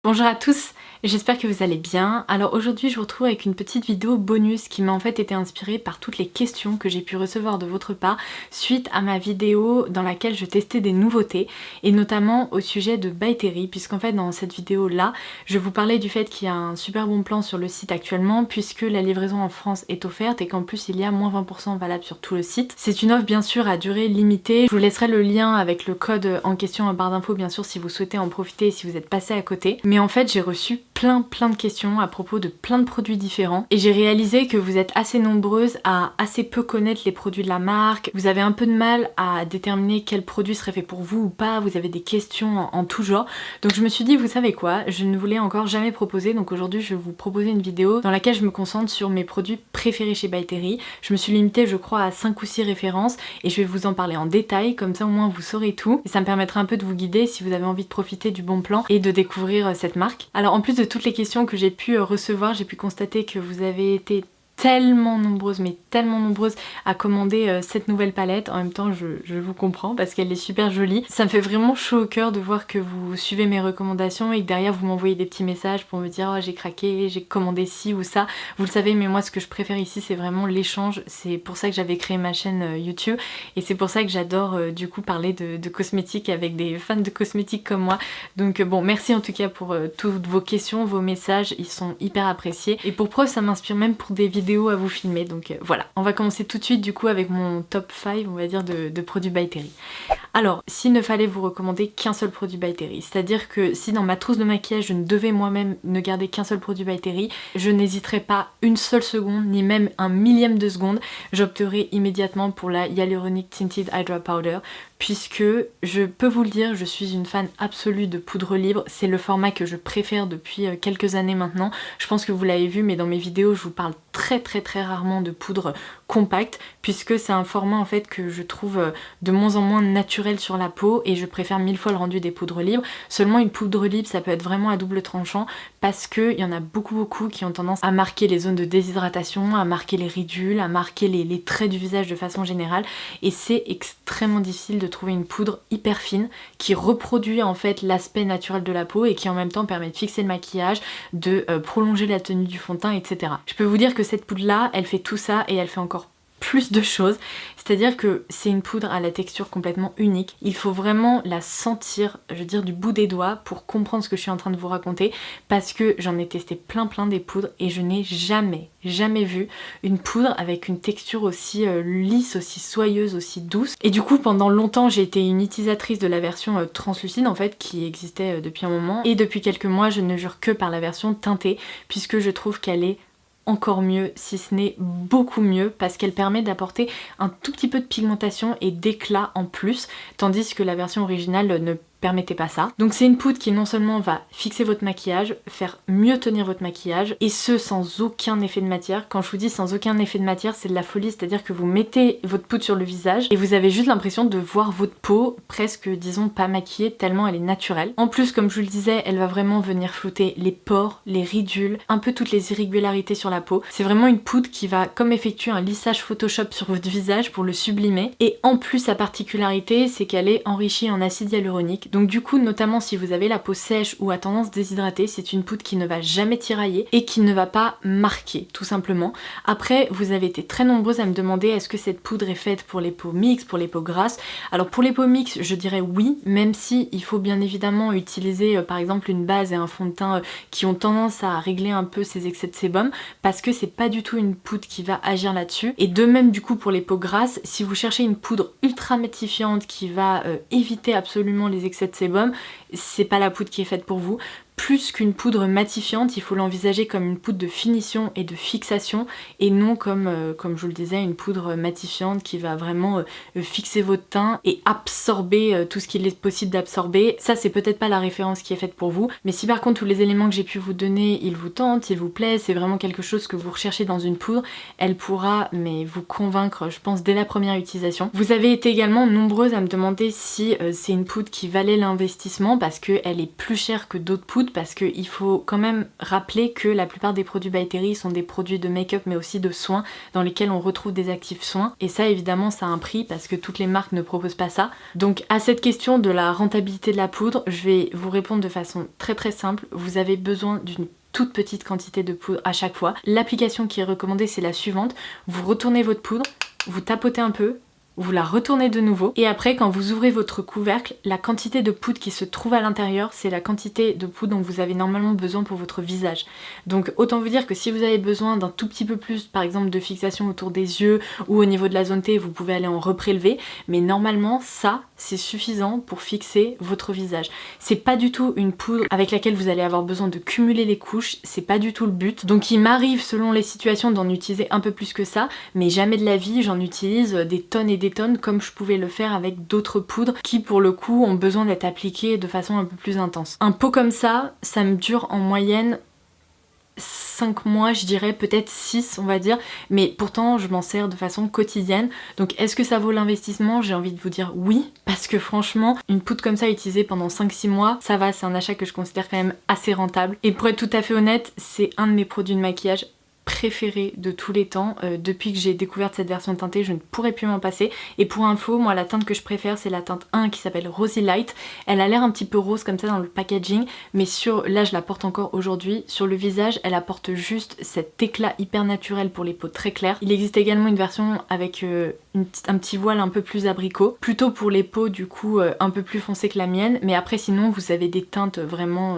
Bonjour à tous, j'espère que vous allez bien. Alors aujourd'hui je vous retrouve avec une petite vidéo bonus qui m'a en fait été inspirée par toutes les questions que j'ai pu recevoir de votre part suite à ma vidéo dans laquelle je testais des nouveautés et notamment au sujet de By Terry, puisqu'en fait dans cette vidéo là je vous parlais du fait qu'il y a un super bon plan sur le site actuellement puisque la livraison en France est offerte et qu'en plus il y a moins 20% valable sur tout le site. C'est une offre bien sûr à durée limitée, je vous laisserai le lien avec le code en question en barre d'infos bien sûr si vous souhaitez en profiter et si vous êtes passé à côté. Mais en fait j'ai reçu plein de questions à propos de plein de produits différents et j'ai réalisé que vous êtes assez nombreuses à assez peu connaître les produits de la marque, vous avez un peu de mal à déterminer quel produit serait fait pour vous ou pas, vous avez des questions en tout genre, donc je me suis dit vous savez quoi, je ne vous l'ai encore jamais proposé, donc aujourd'hui je vais vous proposer une vidéo dans laquelle je me concentre sur mes produits préférés chez By Terry. Je me suis limitée je crois à 5 ou 6 références et je vais vous en parler en détail, comme ça au moins vous saurez tout et ça me permettra un peu de vous guider si vous avez envie de profiter du bon plan et de découvrir cette marque. Alors en plus de toutes les questions que j'ai pu recevoir, j'ai pu constater que vous avez été tellement nombreuses, mais tellement nombreuses à commander cette nouvelle palette. En même temps je vous comprends parce qu'elle est super jolie. Ça me fait vraiment chaud au cœur de voir que vous suivez mes recommandations et que derrière vous m'envoyez des petits messages pour me dire oh, j'ai craqué, j'ai commandé ci ou ça. Vous le savez, mais moi ce que je préfère ici c'est vraiment l'échange. C'est pour ça que j'avais créé ma chaîne YouTube et c'est pour ça que j'adore du coup parler de cosmétiques avec des fans de cosmétiques comme moi. Donc bon, merci en tout cas pour toutes vos questions, vos messages, ils sont hyper appréciés et pour preuve ça m'inspire même pour des vidéos à vous filmer, donc voilà. On va commencer tout de suite du coup avec mon top 5 on va dire de produits By Terry. Alors s'il ne fallait vous recommander qu'un seul produit By Terry, c'est à dire que si dans ma trousse de maquillage je ne devais moi-même ne garder qu'un seul produit By Terry, je n'hésiterais pas une seule seconde ni même un millième de seconde, j'opterais immédiatement pour la Hyaluronic Tinted Hydra Powder puisque je peux vous le dire, je suis une fan absolue de poudre libre, c'est le format que je préfère depuis quelques années maintenant. Je pense que vous l'avez vu, mais dans mes vidéos je vous parle très rarement de poudre compacte puisque c'est un format en fait que je trouve de moins en moins naturel sur la peau et je préfère 1000 fois le rendu des poudres libres. Seulement une poudre libre ça peut être vraiment à double tranchant parce qu'il y en a beaucoup qui ont tendance à marquer les zones de déshydratation, à marquer les ridules, à marquer les traits du visage de façon générale et c'est extrêmement difficile de trouver une poudre hyper fine qui reproduit en fait l'aspect naturel de la peau et qui en même temps permet de fixer le maquillage, de prolonger la tenue du fond de teint, etc. Je peux vous dire que cette poudre là, elle fait tout ça et elle fait encore plus de choses, c'est-à-dire que c'est une poudre à la texture complètement unique, il faut vraiment la sentir, je veux dire du bout des doigts pour comprendre ce que je suis en train de vous raconter parce que j'en ai testé plein des poudres et je n'ai jamais vu une poudre avec une texture aussi lisse, aussi soyeuse, aussi douce. Et du coup pendant longtemps j'ai été une utilisatrice de la version translucide en fait qui existait depuis un moment et depuis quelques mois je ne jure que par la version teintée puisque je trouve qu'elle est encore mieux, si ce n'est beaucoup mieux, parce qu'elle permet d'apporter un tout petit peu de pigmentation et d'éclat en plus, tandis que la version originale ne permettez pas ça. Donc c'est une poudre qui non seulement va fixer votre maquillage, faire mieux tenir votre maquillage, et ce sans aucun effet de matière. Quand je vous dis sans aucun effet de matière, c'est de la folie, c'est-à-dire que vous mettez votre poudre sur le visage et vous avez juste l'impression de voir votre peau presque, disons, pas maquillée tellement elle est naturelle. En plus, comme je vous le disais, elle va vraiment venir flouter les pores, les ridules, un peu toutes les irrégularités sur la peau. C'est vraiment une poudre qui va comme effectuer un lissage Photoshop sur votre visage pour le sublimer. Et en plus, sa particularité, c'est qu'elle est enrichie en acide hyaluronique. Donc du coup, notamment si vous avez la peau sèche ou à tendance déshydratée, c'est une poudre qui ne va jamais tirailler et qui ne va pas marquer, tout simplement. Après, vous avez été très nombreuses à me demander est-ce que cette poudre est faite pour les peaux mixtes, pour les peaux grasses. Alors pour les peaux mixtes, je dirais oui, même si il faut bien évidemment utiliser par exemple une base et un fond de teint qui ont tendance à régler un peu ces excès de sébum, parce que c'est pas du tout une poudre qui va agir là-dessus. Et de même du coup pour les peaux grasses, si vous cherchez une poudre ultra matifiante qui va éviter absolument les excès de sébum, c'est pas la poudre qui est faite pour vous. Plus qu'une poudre matifiante, il faut l'envisager comme une poudre de finition et de fixation et non comme je vous le disais, une poudre matifiante qui va vraiment fixer votre teint et absorber tout ce qu'il est possible d'absorber. Ça c'est peut-être pas la référence qui est faite pour vous, mais si par contre tous les éléments que j'ai pu vous donner, ils vous tentent, ils vous plaisent, c'est vraiment quelque chose que vous recherchez dans une poudre, elle pourra mais vous convaincre je pense dès la première utilisation. Vous avez été également nombreuses à me demander si c'est une poudre qui valait l'investissement parce qu'elle est plus chère que d'autres poudres poudre parce qu'il faut quand même rappeler que la plupart des produits By Terry sont des produits de make-up mais aussi de soins dans lesquels on retrouve des actifs soins et ça évidemment ça a un prix parce que toutes les marques ne proposent pas ça. Donc à cette question de la rentabilité de la poudre, je vais vous répondre de façon très simple. Vous avez besoin d'une toute petite quantité de poudre à chaque fois. L'application qui est recommandée c'est la suivante. Vous retournez votre poudre, vous tapotez un peu, vous la retournez de nouveau et après quand vous ouvrez votre couvercle, la quantité de poudre qui se trouve à l'intérieur c'est la quantité de poudre dont vous avez normalement besoin pour votre visage. Donc autant vous dire que si vous avez besoin d'un tout petit peu plus par exemple de fixation autour des yeux ou au niveau de la zone T, vous pouvez aller en reprélever, mais normalement ça c'est suffisant pour fixer votre visage. C'est pas du tout une poudre avec laquelle vous allez avoir besoin de cumuler les couches, c'est pas du tout le but. Donc il m'arrive selon les situations d'en utiliser un peu plus que ça, mais jamais de la vie j'en utilise des tonnes et des tonnes comme je pouvais le faire avec d'autres poudres qui pour le coup ont besoin d'être appliquées de façon un peu plus intense. Un pot comme ça me dure en moyenne 5 mois, je dirais peut-être 6 on va dire, mais pourtant je m'en sers de façon quotidienne. Donc est-ce que ça vaut l'investissement? J'ai envie de vous dire oui, parce que franchement une poudre comme ça utilisée pendant 5-6 mois, ça va, c'est un achat que je considère quand même assez rentable. Et pour être tout à fait honnête, c'est un de mes produits de maquillage préféré de tous les temps. Depuis que j'ai découvert cette version teintée, je ne pourrais plus m'en passer. Et pour info, moi la teinte que je préfère c'est la teinte 1 qui s'appelle Rosy Light. Elle a l'air un petit peu rose comme ça dans le packaging, mais là je la porte encore aujourd'hui. Sur le visage, elle apporte juste cet éclat hyper naturel pour les peaux très claires. Il existe également une version avec un petit voile un peu plus abricot, plutôt pour les peaux du coup un peu plus foncées que la mienne, mais après sinon vous avez des teintes vraiment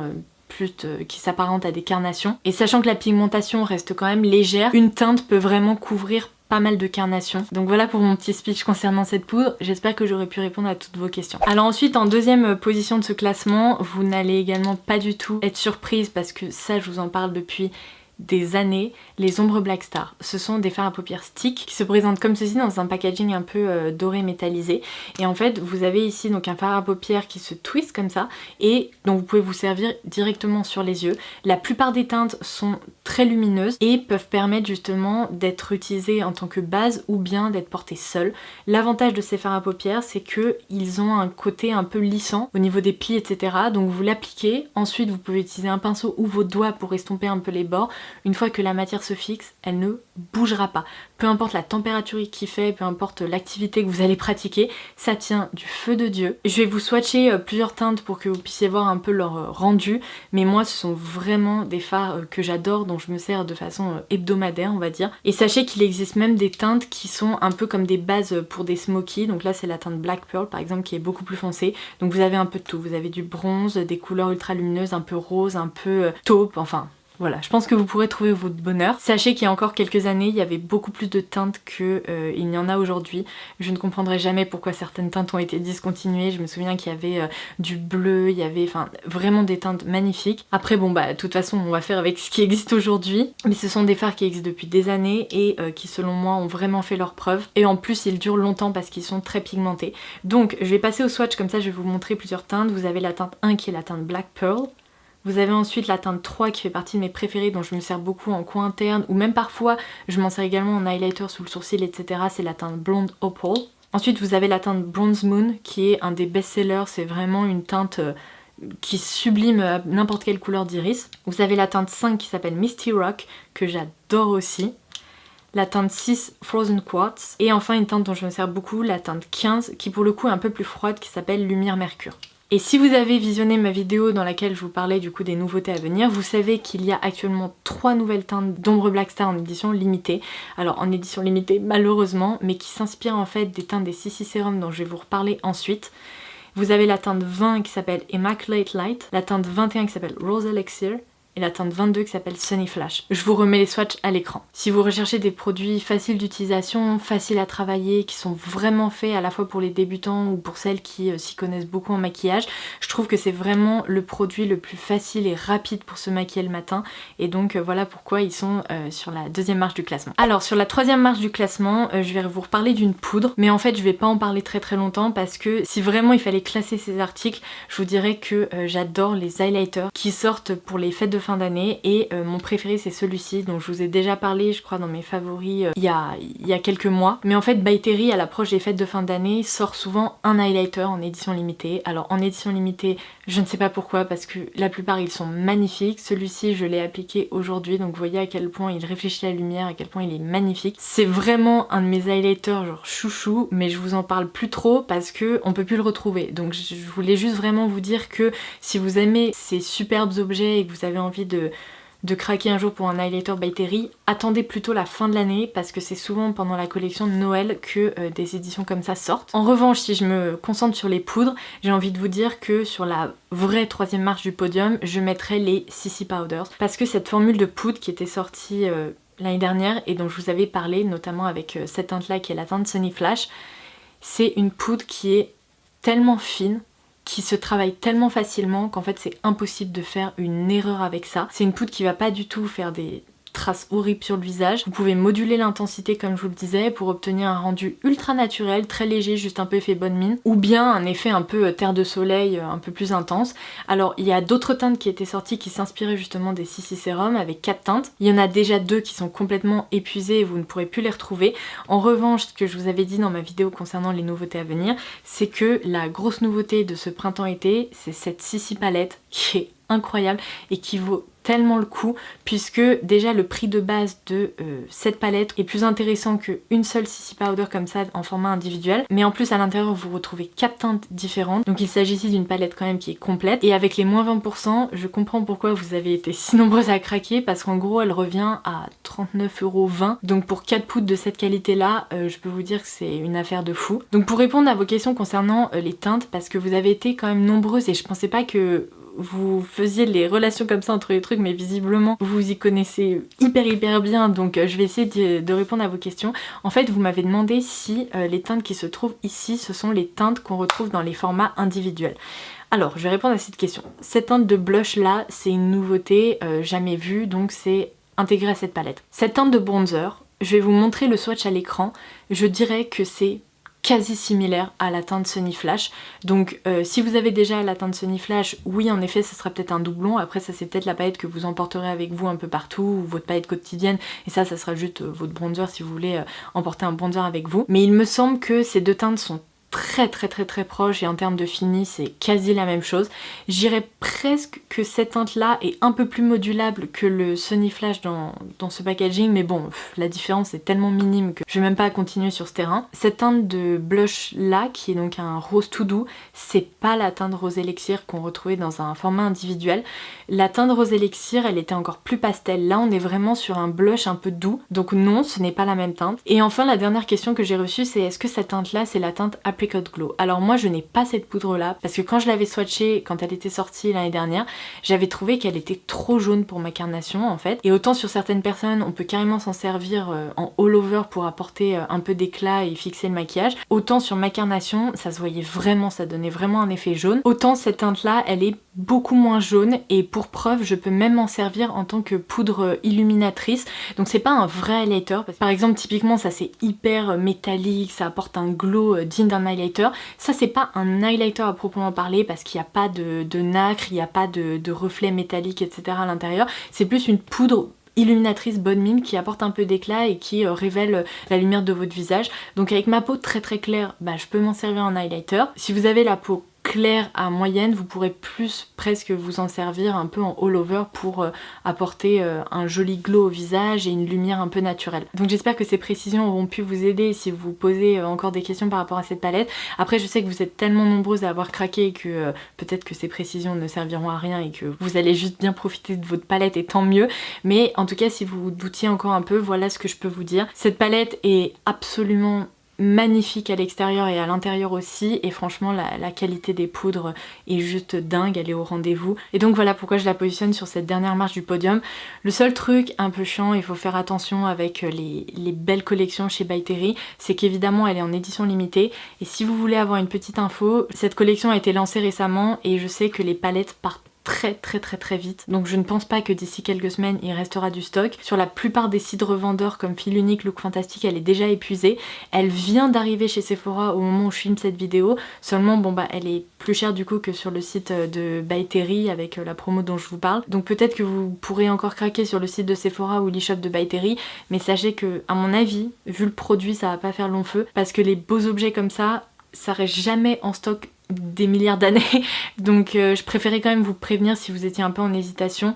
qui s'apparentent à des carnations. Et sachant que la pigmentation reste quand même légère, une teinte peut vraiment couvrir pas mal de carnations. Donc voilà pour mon petit speech concernant cette poudre, j'espère que j'aurai pu répondre à toutes vos questions. Alors ensuite en deuxième position de ce classement, vous n'allez également pas du tout être surprise parce que ça je vous en parle depuis des années, les ombres Black Star. Ce sont des fards à paupières stick qui se présentent comme ceci dans un packaging un peu doré métallisé. Et en fait vous avez ici donc un fard à paupières qui se twist comme ça et donc vous pouvez vous servir directement sur les yeux. La plupart des teintes sont très lumineuses et peuvent permettre justement d'être utilisées en tant que base ou bien d'être portées seules. L'avantage de ces fards à paupières c'est que ils ont un côté un peu lissant au niveau des plis etc. Donc vous l'appliquez, ensuite vous pouvez utiliser un pinceau ou vos doigts pour estomper un peu les bords. Une fois que la matière se fixe, elle ne bougera pas. Peu importe la température qu'il fait, peu importe l'activité que vous allez pratiquer, ça tient du feu de Dieu. Je vais vous swatcher plusieurs teintes pour que vous puissiez voir un peu leur rendu, mais moi ce sont vraiment des fards que j'adore, dont je me sers de façon hebdomadaire on va dire. Et sachez qu'il existe même des teintes qui sont un peu comme des bases pour des smokies, donc là c'est la teinte Black Pearl par exemple qui est beaucoup plus foncée. Donc vous avez un peu de tout, vous avez du bronze, des couleurs ultra lumineuses, un peu rose, un peu taupe, enfin... Voilà, je pense que vous pourrez trouver votre bonheur. Sachez qu'il y a encore quelques années, il y avait beaucoup plus de teintes qu'il n'y en a aujourd'hui. Je ne comprendrai jamais pourquoi certaines teintes ont été discontinuées. Je me souviens qu'il y avait du bleu, il y avait vraiment des teintes magnifiques. Après bon bah de toute façon on va faire avec ce qui existe aujourd'hui. Mais ce sont des fards qui existent depuis des années et qui selon moi ont vraiment fait leurs preuves. Et en plus ils durent longtemps parce qu'ils sont très pigmentés. Donc je vais passer au swatch comme ça, je vais vous montrer plusieurs teintes. Vous avez la teinte 1 qui est la teinte Black Pearl. Vous avez ensuite la teinte 3 qui fait partie de mes préférées dont je me sers beaucoup en coin interne ou même parfois je m'en sers également en highlighter sous le sourcil etc. C'est la teinte Blonde Opal. Ensuite vous avez la teinte Bronze Moon qui est un des best-sellers, c'est vraiment une teinte qui sublime n'importe quelle couleur d'iris. Vous avez la teinte 5 qui s'appelle Misty Rock que j'adore aussi. La teinte 6 Frozen Quartz et enfin une teinte dont je me sers beaucoup, la teinte 15 qui pour le coup est un peu plus froide qui s'appelle Lumière Mercure. Et si vous avez visionné ma vidéo dans laquelle je vous parlais du coup des nouveautés à venir, vous savez qu'il y a actuellement 3 nouvelles teintes d'ombre Black Star en édition limitée. Alors en édition limitée malheureusement, mais qui s'inspirent en fait des teintes des CC Serum dont je vais vous reparler ensuite. Vous avez la teinte 20 qui s'appelle Immaculate Light, la teinte 21 qui s'appelle Rose Elixir, et la teinte 22 qui s'appelle Sunny Flash. Je vous remets les swatchs à l'écran. Si vous recherchez des produits faciles d'utilisation, faciles à travailler, qui sont vraiment faits à la fois pour les débutants ou pour celles qui s'y connaissent beaucoup en maquillage, je trouve que c'est vraiment le produit le plus facile et rapide pour se maquiller le matin. Et donc voilà pourquoi ils sont sur la deuxième marche du classement. Alors sur la troisième marche du classement, je vais vous reparler d'une poudre, mais en fait je vais pas en parler très longtemps parce que si vraiment il fallait classer ces articles, je vous dirais que j'adore les highlighters qui sortent pour les fêtes de fin d'année et mon préféré c'est celui-ci dont je vous ai déjà parlé je crois dans mes favoris il y a quelques mois. Mais en fait By Terry à l'approche des fêtes de fin d'année sort souvent un highlighter en édition limitée. Alors en édition limitée je ne sais pas pourquoi parce que la plupart ils sont magnifiques. Celui-ci je l'ai appliqué aujourd'hui donc vous voyez à quel point il réfléchit la lumière, à quel point il est magnifique. C'est vraiment un de mes highlighters genre chouchou, mais je vous en parle plus trop parce que on peut plus le retrouver. Donc je voulais juste vraiment vous dire que si vous aimez ces superbes objets et que vous avez envie de craquer un jour pour un highlighter By Terry, attendez plutôt la fin de l'année parce que c'est souvent pendant la collection de Noël que des éditions comme ça sortent. En revanche, si je me concentre sur les poudres, j'ai envie de vous dire que sur la vraie troisième marche du podium, je mettrai les CC Powders parce que cette formule de poudre qui était sortie l'année dernière et dont je vous avais parlé, notamment avec cette teinte là qui est la teinte Sunny Flash, c'est une poudre qui est tellement fine, qui se travaille tellement facilement qu'en fait c'est impossible de faire une erreur avec ça. C'est une poudre qui va pas du tout faire des traces horribles sur le visage. Vous pouvez moduler l'intensité comme je vous le disais pour obtenir un rendu ultra naturel, très léger, juste un peu effet bonne mine, ou bien un effet un peu terre de soleil un peu plus intense. Alors il y a d'autres teintes qui étaient sorties qui s'inspiraient justement des CC Serum avec 4 teintes. Il y en a déjà 2 qui sont complètement épuisées et vous ne pourrez plus les retrouver. En revanche, ce que je vous avais dit dans ma vidéo concernant les nouveautés à venir, c'est que la grosse nouveauté de ce printemps-été, c'est cette CC palette qui est incroyable et qui vaut tellement le coup puisque déjà le prix de base de cette palette est plus intéressant qu'une seule CC Powder comme ça en format individuel, mais en plus à l'intérieur vous retrouvez 4 teintes différentes, donc il s'agit ici d'une palette quand même qui est complète et avec les moins 20% je comprends pourquoi vous avez été si nombreuses à craquer parce qu'en gros elle revient à 39,20 €, donc pour 4 poudres de cette qualité là je peux vous dire que c'est une affaire de fou. Donc pour répondre à vos questions concernant les teintes, parce que vous avez été quand même nombreuses et je pensais pas que vous faisiez les relations comme ça entre les trucs, mais visiblement vous y connaissez hyper bien, donc je vais essayer de répondre à vos questions. En fait vous m'avez demandé si les teintes qui se trouvent ici ce sont les teintes qu'on retrouve dans les formats individuels. Alors je vais répondre à cette question. Cette teinte de blush là c'est une nouveauté jamais vue, donc c'est intégré à cette palette. Cette teinte de bronzer, je vais vous montrer le swatch à l'écran, je dirais que c'est quasi similaire à la teinte Sunny Flash. Donc si vous avez déjà la teinte Sunny Flash, oui en effet ça sera peut-être un doublon, après ça c'est peut-être la palette que vous emporterez avec vous un peu partout, ou votre palette quotidienne, et ça sera juste votre bronzer si vous voulez emporter un bronzer avec vous. Mais il me semble que ces deux teintes sont très proche et en termes de fini c'est quasi la même chose. J'irais presque que cette teinte là est un peu plus modulable que le Sunny Flash dans ce packaging, mais bon la différence est tellement minime que je vais même pas continuer sur ce terrain. Cette teinte de blush là qui est donc un rose tout doux, c'est pas la teinte rose élixir qu'on retrouvait dans un format individuel. La teinte rose élixir elle était encore plus pastel, là on est vraiment sur un blush un peu doux, donc non ce n'est pas la même teinte. Et enfin la dernière question que j'ai reçue c'est est-ce que cette teinte là c'est la teinte Apricot Glow. Alors moi je n'ai pas cette poudre là parce que quand je l'avais swatchée quand elle était sortie l'année dernière, j'avais trouvé qu'elle était trop jaune pour ma carnation en fait, et autant sur certaines personnes on peut carrément s'en servir en all over pour apporter un peu d'éclat et fixer le maquillage, autant sur ma carnation ça se voyait vraiment, ça donnait vraiment un effet jaune. Autant cette teinte là elle est beaucoup moins jaune et pour preuve je peux même m'en servir en tant que poudre illuminatrice, donc c'est pas un vrai highlighter. Par exemple typiquement ça c'est hyper métallique, ça apporte un glow digne d'un highlighter. Ça c'est pas un highlighter à proprement parler parce qu'il n'y a pas de nacre, il n'y a pas de reflets métalliques etc à l'intérieur, c'est plus une poudre illuminatrice bonne mine qui apporte un peu d'éclat et qui révèle la lumière de votre visage. Donc avec ma peau très claire, je peux m'en servir en highlighter. Si vous avez la peau claire à moyenne, vous pourrez plus presque vous en servir un peu en all over pour apporter un joli glow au visage et une lumière un peu naturelle. Donc j'espère que ces précisions auront pu vous aider si vous posez encore des questions par rapport à cette palette. Après je sais que vous êtes tellement nombreuses à avoir craqué que peut-être que ces précisions ne serviront à rien et que vous allez juste bien profiter de votre palette et tant mieux. Mais en tout cas si vous doutiez encore un peu, voilà ce que je peux vous dire. Cette palette est absolument magnifique à l'extérieur et à l'intérieur aussi, et franchement la qualité des poudres est juste dingue, elle est au rendez-vous, et donc voilà pourquoi je la positionne sur cette dernière marche du podium. Le seul truc un peu chiant, il faut faire attention avec les belles collections chez By Terry, c'est qu'évidemment elle est en édition limitée, et si vous voulez avoir une petite info, cette collection a été lancée récemment et je sais que les palettes partent très vite, donc je ne pense pas que d'ici quelques semaines il restera du stock. Sur la plupart des sites revendeurs comme Fil Unique, Look Fantastic, elle est déjà épuisée. Elle vient d'arriver chez Sephora au moment où je filme cette vidéo, seulement bon bah elle est plus chère du coup que sur le site de By Terry avec la promo dont je vous parle, donc peut-être que vous pourrez encore craquer sur le site de Sephora ou l'e-shop de By Terry, mais sachez que à mon avis, vu le produit, ça va pas faire long feu, parce que les beaux objets comme ça reste jamais en stock des milliards d'années, donc je préférais quand même vous prévenir si vous étiez un peu en hésitation.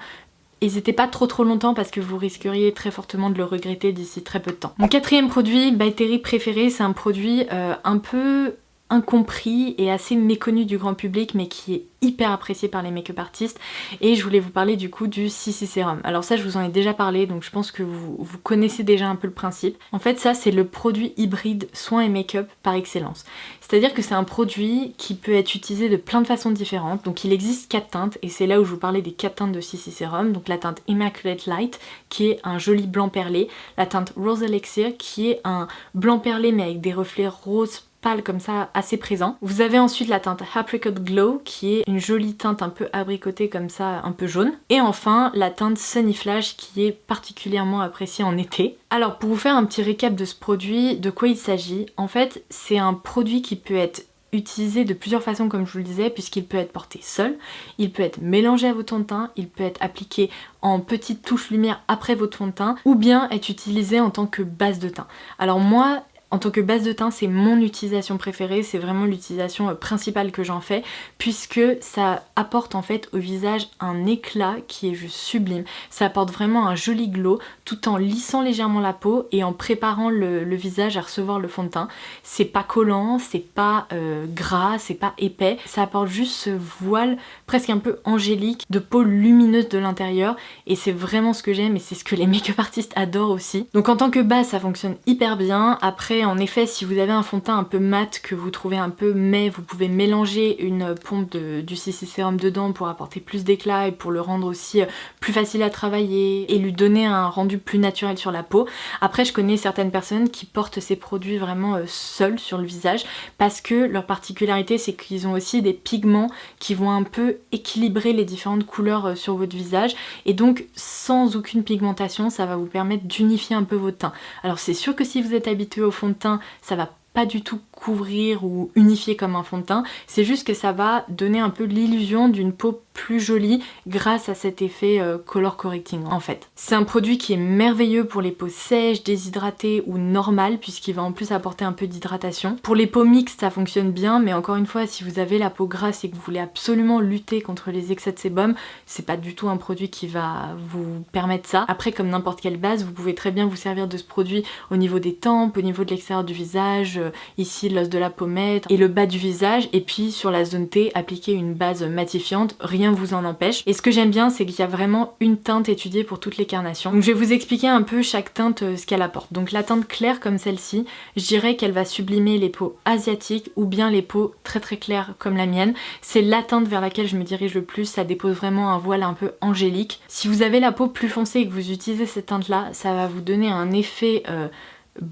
N'hésitez pas trop longtemps parce que vous risqueriez très fortement de le regretter d'ici très peu de temps. Mon quatrième produit By Terry préféré, c'est un produit un peu incompris et assez méconnu du grand public, mais qui est hyper apprécié par les make-up artistes, et je voulais vous parler du coup du CC Serum. Alors ça, je vous en ai déjà parlé, donc je pense que vous connaissez déjà un peu le principe. En fait, ça c'est le produit hybride soins et make-up par excellence. C'est-à-dire que c'est un produit qui peut être utilisé de plein de façons différentes. Donc il existe 4 teintes, et c'est là où je vous parlais des 4 teintes de CC Serum. Donc la teinte Immaculate Light, qui est un joli blanc perlé, la teinte Rose Elixir, qui est un blanc perlé mais avec des reflets roses pâle comme ça, assez présent. Vous avez ensuite la teinte Apricot Glow, qui est une jolie teinte un peu abricotée comme ça, un peu jaune. Et enfin la teinte Sunny Flash, qui est particulièrement appréciée en été. Alors pour vous faire un petit récap de ce produit, de quoi il s'agit, en fait c'est un produit qui peut être utilisé de plusieurs façons comme je vous le disais, puisqu'il peut être porté seul, il peut être mélangé à votre fond de teint, il peut être appliqué en petites touches lumière après votre fond de teint, ou bien être utilisé en tant que base de teint. Alors moi, en tant que base de teint, c'est mon utilisation préférée, c'est vraiment l'utilisation principale que j'en fais, puisque ça apporte en fait au visage un éclat qui est juste sublime. Ça apporte vraiment un joli glow tout en lissant légèrement la peau et en préparant le visage à recevoir le fond de teint. C'est pas collant, c'est pas gras, c'est pas épais, ça apporte juste ce voile presque un peu angélique de peau lumineuse de l'intérieur, et c'est vraiment ce que j'aime et c'est ce que les make-up artistes adorent aussi. Donc en tant que base, ça fonctionne hyper bien. Après, en effet, si vous avez un fond de teint un peu mat que vous trouvez un peu mai, vous pouvez mélanger une pompe du CC Serum dedans pour apporter plus d'éclat et pour le rendre aussi plus facile à travailler et lui donner un rendu plus naturel sur la peau. Après, je connais certaines personnes qui portent ces produits vraiment seuls sur le visage, parce que leur particularité, c'est qu'ils ont aussi des pigments qui vont un peu équilibrer les différentes couleurs sur votre visage, et donc sans aucune pigmentation, ça va vous permettre d'unifier un peu votre teint. Alors c'est sûr que si vous êtes habitué au fond de teint, ça va pas du tout couvrir ou unifier comme un fond de teint, c'est juste que ça va donner un peu l'illusion d'une peau plus jolie grâce à cet effet color correcting en fait. C'est un produit qui est merveilleux pour les peaux sèches, déshydratées ou normales, puisqu'il va en plus apporter un peu d'hydratation. Pour les peaux mixtes, ça fonctionne bien, mais encore une fois, si vous avez la peau grasse et que vous voulez absolument lutter contre les excès de sébum, c'est pas du tout un produit qui va vous permettre ça. Après, comme n'importe quelle base, vous pouvez très bien vous servir de ce produit au niveau des tempes, au niveau de l'extérieur du visage, ici l'os de la pommette et le bas du visage, et puis sur la zone T, appliquer une base matifiante, rien vous en empêche. Et ce que j'aime bien, c'est qu'il y a vraiment une teinte étudiée pour toutes les carnations. Donc je vais vous expliquer un peu chaque teinte ce qu'elle apporte. Donc la teinte claire comme celle-ci, je dirais qu'elle va sublimer les peaux asiatiques ou bien les peaux très claires comme la mienne. C'est la teinte vers laquelle je me dirige le plus, ça dépose vraiment un voile un peu angélique. Si vous avez la peau plus foncée et que vous utilisez cette teinte là, ça va vous donner un effet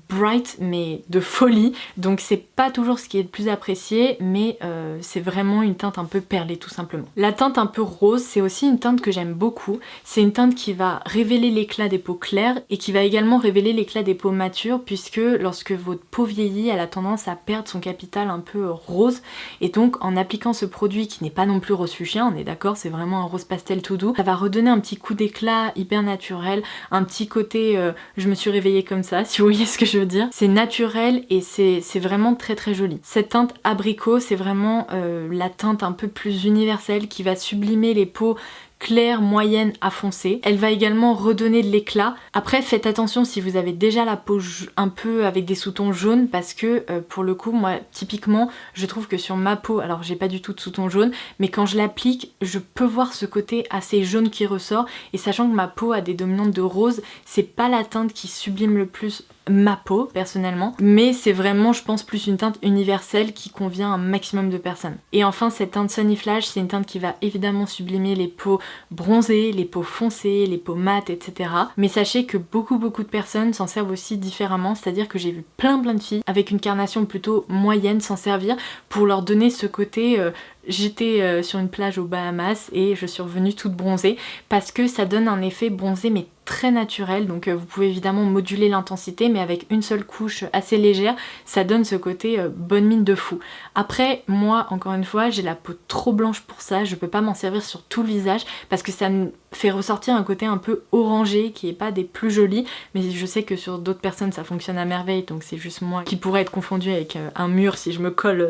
bright mais de folie, donc c'est pas toujours ce qui est le plus apprécié, mais c'est vraiment une teinte un peu perlée tout simplement. La teinte un peu rose, c'est aussi une teinte que j'aime beaucoup. C'est une teinte qui va révéler l'éclat des peaux claires et qui va également révéler l'éclat des peaux matures, puisque lorsque votre peau vieillit, elle a tendance à perdre son capital un peu rose, et donc en appliquant ce produit qui n'est pas non plus rose fuchsia, on est d'accord, c'est vraiment un rose pastel tout doux, ça va redonner un petit coup d'éclat hyper naturel, un petit côté je me suis réveillée comme ça, si vous voyez ce que je veux dire. C'est naturel et c'est vraiment très joli. Cette teinte abricot, c'est vraiment la teinte un peu plus universelle qui va sublimer les peaux claire, moyenne à foncée. Elle va également redonner de l'éclat. Après, faites attention si vous avez déjà la peau un peu avec des sous-tons jaunes, parce que pour le coup, moi typiquement, je trouve que sur ma peau, alors j'ai pas du tout de sous-tons jaunes, mais quand je l'applique, je peux voir ce côté assez jaune qui ressort, et sachant que ma peau a des dominantes de rose, c'est pas la teinte qui sublime le plus ma peau personnellement, mais c'est vraiment, je pense, plus une teinte universelle qui convient à un maximum de personnes. Et enfin, cette teinte Sunny Flash, c'est une teinte qui va évidemment sublimer les peaux bronzées, les peaux foncées, les peaux mates, etc. Mais sachez que beaucoup de personnes s'en servent aussi différemment, c'est-à-dire que j'ai vu plein de filles avec une carnation plutôt moyenne s'en servir pour leur donner ce côté j'étais sur une plage aux Bahamas et je suis revenue toute bronzée parce que ça donne un effet bronzé mais très naturel, donc vous pouvez évidemment moduler l'intensité mais avec une seule couche assez légère ça donne ce côté bonne mine de fou. Après moi encore une fois j'ai la peau trop blanche pour ça, je peux pas m'en servir sur tout le visage parce que ça me fait ressortir un côté un peu orangé qui est pas des plus jolis, mais je sais que sur d'autres personnes ça fonctionne à merveille, donc c'est juste moi qui pourrais être confondue avec un mur si je me colle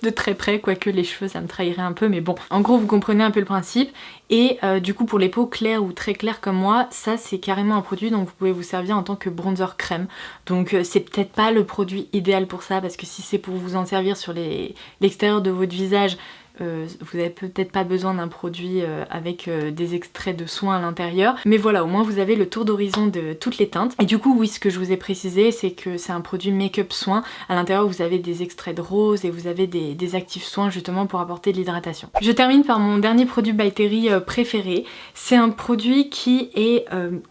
de très près, quoique les cheveux ça me trahirait un peu, mais bon en gros vous comprenez un peu le principe. Et du coup pour les peaux claires ou très claires comme moi, ça c'est carrément un produit dont vous pouvez vous servir en tant que bronzer crème. Donc c'est peut-être pas le produit idéal pour ça, parce que si c'est pour vous en servir sur l'extérieur de votre visage, vous n'avez peut-être pas besoin d'un produit avec des extraits de soins à l'intérieur, mais voilà, au moins vous avez le tour d'horizon de toutes les teintes. Et du coup oui, ce que je vous ai précisé c'est que c'est un produit make-up soin. À l'intérieur vous avez des extraits de rose et vous avez des actifs soins justement pour apporter de l'hydratation. Je termine par mon dernier produit By Terry préféré. C'est un produit qui est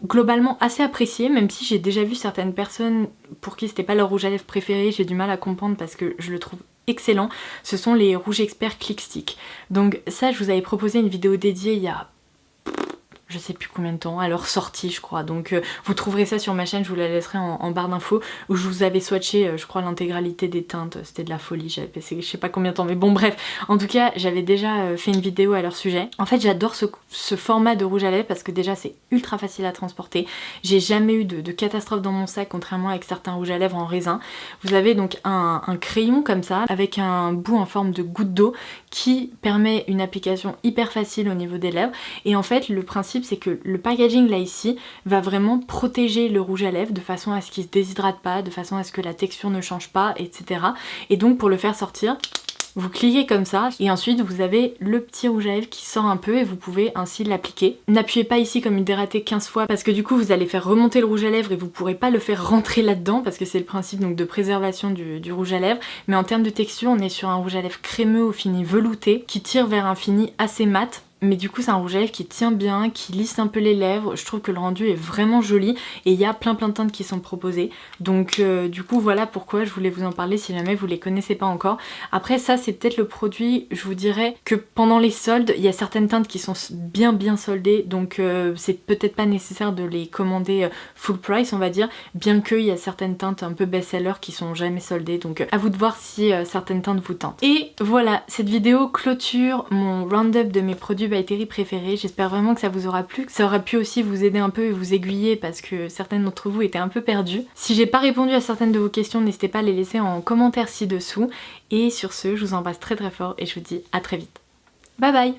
globalement assez apprécié, même si j'ai déjà vu certaines personnes pour qui c'était pas leur rouge à lèvres préféré. J'ai du mal à comprendre parce que je le trouve excellent. Ce sont les rouges experts Click Stick. Donc ça je vous avais proposé une vidéo dédiée il y a je sais plus combien de temps, à leur sortie je crois, donc vous trouverez ça sur ma chaîne, je vous la laisserai en barre d'infos, où je vous avais swatché je crois l'intégralité des teintes, c'était de la folie, j'avais passé je sais pas combien de temps, mais bon bref, en tout cas j'avais déjà fait une vidéo à leur sujet. En fait j'adore ce format de rouge à lèvres parce que déjà c'est ultra facile à transporter, j'ai jamais eu de catastrophe dans mon sac contrairement avec certains rouges à lèvres en raisin. Vous avez donc un crayon comme ça, avec un bout en forme de goutte d'eau qui permet une application hyper facile au niveau des lèvres, et en fait le principe c'est que le packaging là ici va vraiment protéger le rouge à lèvres de façon à ce qu'il se déshydrate pas, de façon à ce que la texture ne change pas, etc. Et donc pour le faire sortir, vous cliquez comme ça et ensuite vous avez le petit rouge à lèvres qui sort un peu et vous pouvez ainsi l'appliquer. N'appuyez pas ici comme une dératée 15 fois parce que du coup vous allez faire remonter le rouge à lèvres et vous pourrez pas le faire rentrer là-dedans parce que c'est le principe donc de préservation du rouge à lèvres. Mais en termes de texture on est sur un rouge à lèvres crémeux au fini velouté qui tire vers un fini assez mat. Mais du coup c'est un rouge à lèvres qui tient bien, qui lisse un peu les lèvres, je trouve que le rendu est vraiment joli et il y a plein de teintes qui sont proposées. Donc du coup voilà pourquoi je voulais vous en parler si jamais vous les connaissez pas encore. Après ça c'est peut-être le produit, je vous dirais que pendant les soldes, il y a certaines teintes qui sont bien soldées, donc c'est peut-être pas nécessaire de les commander full price on va dire, bien qu'il y a certaines teintes un peu best-seller qui sont jamais soldées, donc à vous de voir si certaines teintes vous tentent. Et voilà, cette vidéo clôture mon round-up de mes produits By Terry préférés. J'espère vraiment que ça vous aura plu, que ça aura pu aussi vous aider un peu et vous aiguiller parce que certaines d'entre vous étaient un peu perdues. Si j'ai pas répondu à certaines de vos questions, n'hésitez pas à les laisser en commentaire ci-dessous. Et sur ce, je vous embrasse très fort et je vous dis à très vite. Bye bye!